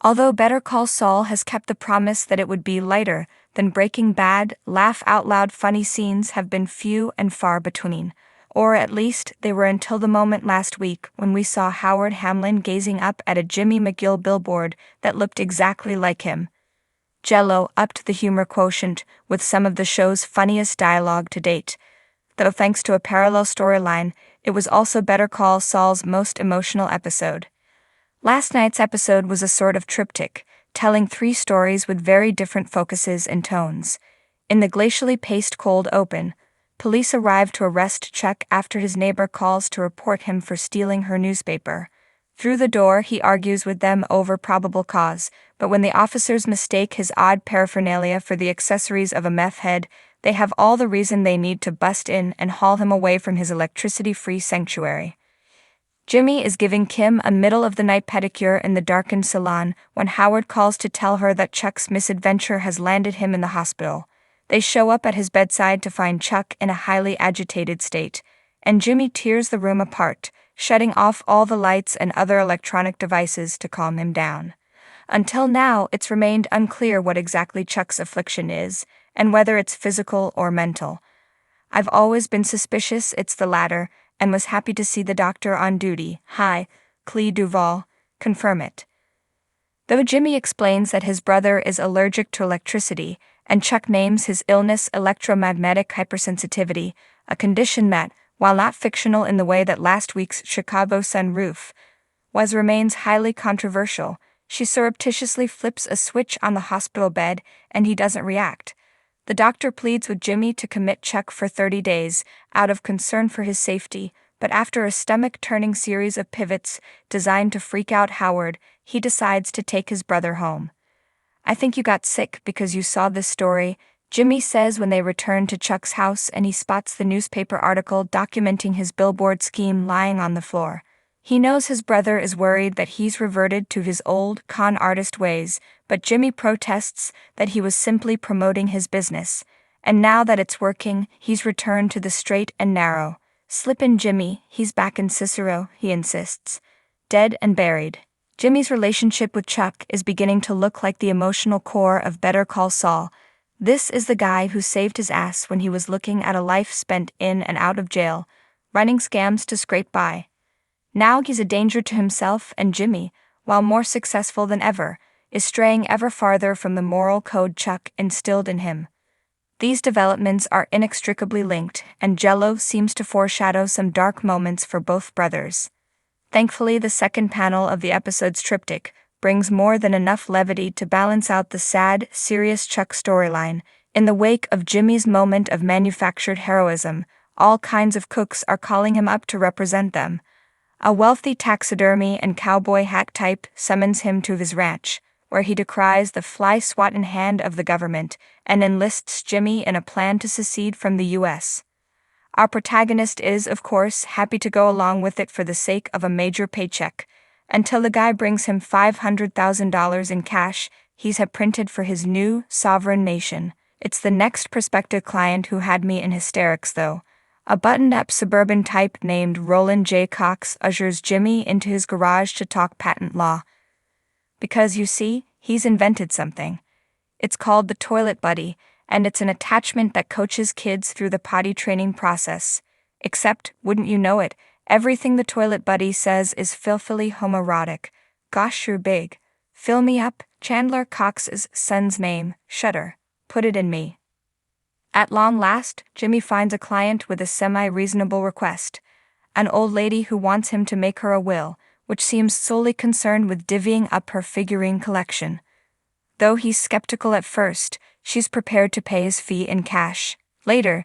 Although Better Call Saul has kept the promise that it would be lighter than Breaking Bad, laugh-out-loud funny scenes have been few and far between. Or at least they were until the moment last week when we saw Howard Hamlin gazing up at a Jimmy McGill billboard that looked exactly like him. Jell-O upped the humor quotient with some of the show's funniest dialogue to date. Though thanks to a parallel storyline, it was also Better Call Saul's most emotional episode. Last night's episode was a sort of triptych, telling 3 stories with very different focuses and tones. In the glacially paced cold open, police arrive to arrest Chuck after his neighbor calls to report him for stealing her newspaper. Through the door, he argues with them over probable cause, but when the officers mistake his odd paraphernalia for the accessories of a meth head, they have all the reason they need to bust in and haul him away from his electricity-free sanctuary. Jimmy is giving Kim a middle-of-the-night pedicure in the darkened salon when Howard calls to tell her that Chuck's misadventure has landed him in the hospital. They show up at his bedside to find Chuck in a highly agitated state, and Jimmy tears the room apart, shutting off all the lights and other electronic devices to calm him down. Until now, it's remained unclear what exactly Chuck's affliction is, and whether it's physical or mental. I've always been suspicious it's the latter, and was happy to see the doctor on duty, Clea Duvall, confirm it. Though Jimmy explains that his brother is allergic to electricity, and Chuck names his illness electromagnetic hypersensitivity, a condition that, while not fictional in the way that last week's Chicago Sun-Roof was, remains highly controversial, she surreptitiously flips a switch on the hospital bed and he doesn't react. The doctor pleads with Jimmy to commit Chuck for 30 days, out of concern for his safety, but after a stomach-turning series of pivots designed to freak out Howard, he decides to take his brother home. "I think you got sick because you saw this story," Jimmy says when they return to Chuck's house and he spots the newspaper article documenting his billboard scheme lying on the floor. He knows his brother is worried that he's reverted to his old con artist ways, but Jimmy protests that he was simply promoting his business, and now that it's working, he's returned to the straight and narrow. "Slip in, Jimmy, he's back in Cicero," he insists. Dead and buried. Jimmy's relationship with Chuck is beginning to look like the emotional core of Better Call Saul. This is the guy who saved his ass when he was looking at a life spent in and out of jail, running scams to scrape by. Now he's a danger to himself, and Jimmy, while more successful than ever, is straying ever farther from the moral code Chuck instilled in him. These developments are inextricably linked, and Jell-O seems to foreshadow some dark moments for both brothers. Thankfully, the second panel of the episode's triptych brings more than enough levity to balance out the sad, serious Chuck storyline. In the wake of Jimmy's moment of manufactured heroism, all kinds of cooks are calling him up to represent them. A wealthy taxidermy and cowboy hack type summons him to his ranch, where he decries the fly-swatting hand of the government and enlists Jimmy in a plan to secede from the U.S. Our protagonist is, of course, happy to go along with it for the sake of a major paycheck, until the guy brings him $500,000 in cash he's had printed for his new sovereign nation. It's the next prospective client who had me in hysterics, though. A buttoned-up suburban type named Roland J. Cox ushers Jimmy into his garage to talk patent law. Because, you see, he's invented something. It's called the Toilet Buddy, and it's an attachment that coaches kids through the potty training process. Except, wouldn't you know it, everything the Toilet Buddy says is filthily homoerotic. Gosh, you're big. Fill me up, Chandler Cox's son's name, Shudder. Put it in me. At long last, Jimmy finds a client with a semi-reasonable request. An old lady who wants him to make her a will, which seems solely concerned with divvying up her figurine collection. Though he's skeptical at first, she's prepared to pay his fee in cash. Later,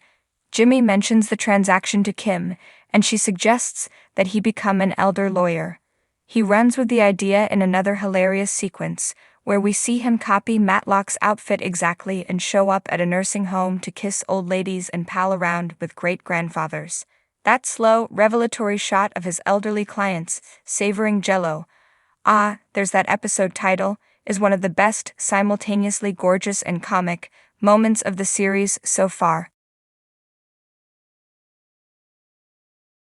Jimmy mentions the transaction to Kim, and she suggests that he become an elder lawyer. He runs with the idea in another hilarious sequence, where we see him copy Matlock's outfit exactly and show up at a nursing home to kiss old ladies and pal around with great-grandfathers. That slow, revelatory shot of his elderly clients, savoring Jell-O, there's that episode title, is one of the best, simultaneously gorgeous and comic, moments of the series so far.